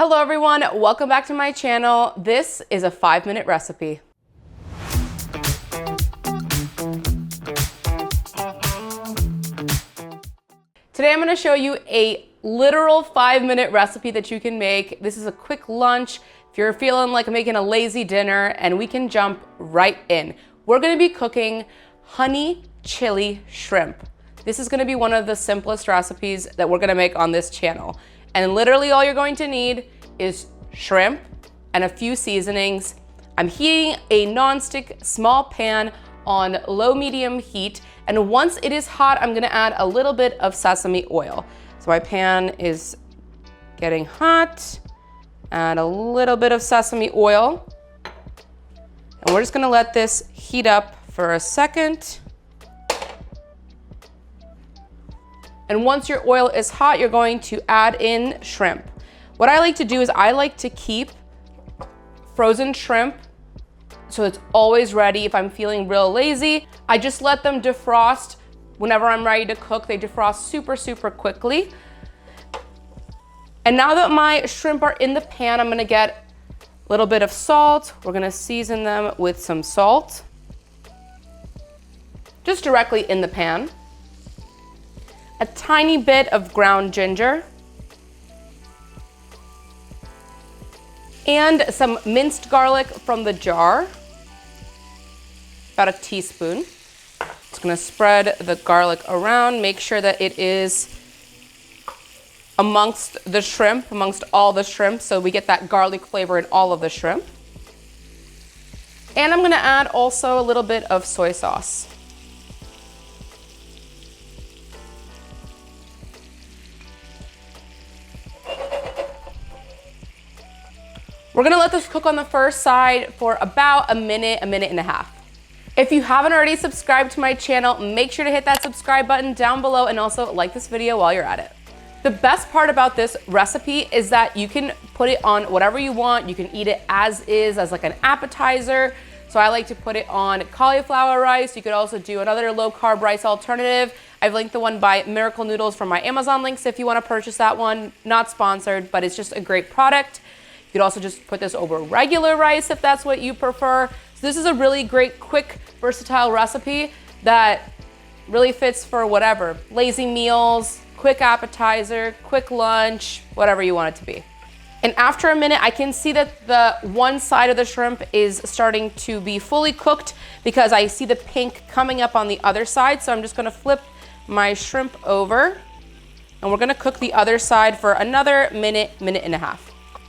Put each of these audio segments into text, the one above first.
Hello everyone, welcome back to my channel. This is a 5-minute recipe. Today I'm going to show you a literal 5-minute recipe that you can make. This is a quick lunch if you're feeling like making a lazy dinner, and we can jump right in. We're going to be cooking honey chili shrimp. This is going to be one of the simplest recipes that we're going to make on this channel. And literally all you're going to need is shrimp and a few seasonings. I'm heating a non-stick small pan on low-medium heat, and once it is hot, I'm gonna add a little bit of sesame oil. So my pan is getting hot. Add a little bit of sesame oil. And we're just gonna let this heat up for a second. And once your oil is hot, you're going to add in shrimp. What I like to do is I like to keep frozen shrimp so it's always ready. If I'm feeling real lazy, I just let them defrost. Whenever I'm ready to cook, they defrost super, super quickly. And now that my shrimp are in the pan, I'm gonna get a little bit of salt. We're gonna season them with some salt, just directly in the pan. A tiny bit of ground ginger, and some minced garlic from the jar, about a teaspoon. Just gonna spread the garlic around, make sure that it is amongst the shrimp, amongst all the shrimp, so we get that garlic flavor in all of the shrimp. And I'm gonna add also a little bit of soy sauce. We're gonna let this cook on the first side for about a minute and a half. If you haven't already subscribed to my channel, make sure to hit that subscribe button down below and also like this video while you're at it. The best part about this recipe is that you can put it on whatever you want. You can eat it as is, as like an appetizer. So I like to put it on cauliflower rice. You could also do another low carb rice alternative. I've linked the one by Miracle Noodles from my Amazon links if you wanna purchase that one. Not sponsored, but it's just a great product. You could also just put this over regular rice if that's what you prefer. So this is a really great, quick, versatile recipe that really fits for whatever. Lazy meals, quick appetizer, quick lunch, whatever you want it to be. And after a minute, I can see that the one side of the shrimp is starting to be fully cooked because I see the pink coming up on the other side. So I'm just gonna flip my shrimp over, and we're gonna cook the other side for another minute and a half.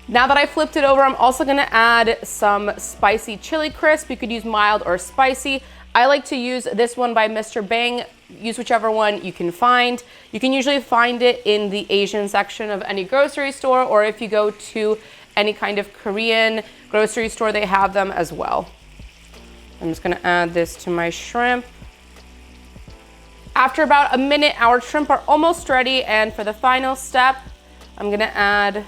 Now that I flipped it over, I'm also gonna add some spicy chili crisp. You could use mild or spicy. I like to use this one by Mr. Bang. Use whichever one you can find. You can usually find it in the Asian section of any grocery store, or if you go to any kind of Korean grocery store, they have them as well. I'm just gonna add this to my shrimp. After about a minute, our shrimp are almost ready, and for the final step, I'm gonna add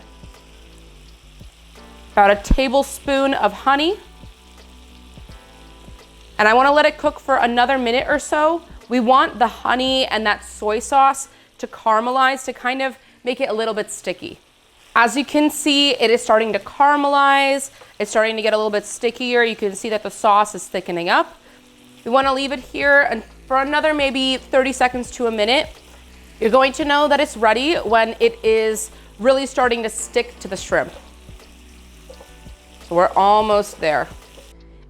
about a tablespoon of honey. And I wanna let it cook for another minute or so. We want the honey and that soy sauce to caramelize, to kind of make it a little bit sticky. As you can see, it is starting to caramelize. It's starting to get a little bit stickier. You can see that the sauce is thickening up. We wanna leave it here and for another maybe 30 seconds to a minute. You're going to know that it's ready when it is really starting to stick to the shrimp. So we're almost there.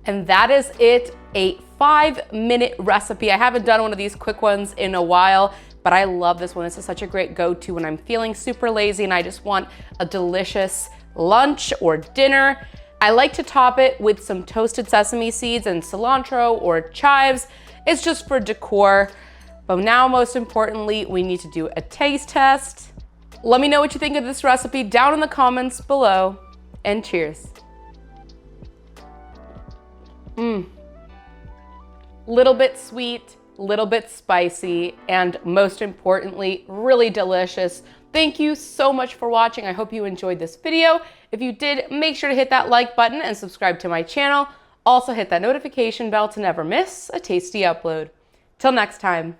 And that is it, a 5-minute recipe. I haven't done one of these quick ones in a while, but I love this one. This is such a great go-to when I'm feeling super lazy and I just want a delicious lunch or dinner. I like to top it with some toasted sesame seeds and cilantro or chives. It's just for decor. But now, most importantly, we need to do a taste test. Let me know what you think of this recipe down in the comments below, and cheers. Little bit sweet, little bit spicy, and most importantly, really delicious. Thank you so much for watching. I hope you enjoyed this video. If you did, make sure to hit that like button and subscribe to my channel. Also hit that notification bell to never miss a tasty upload. Till next time.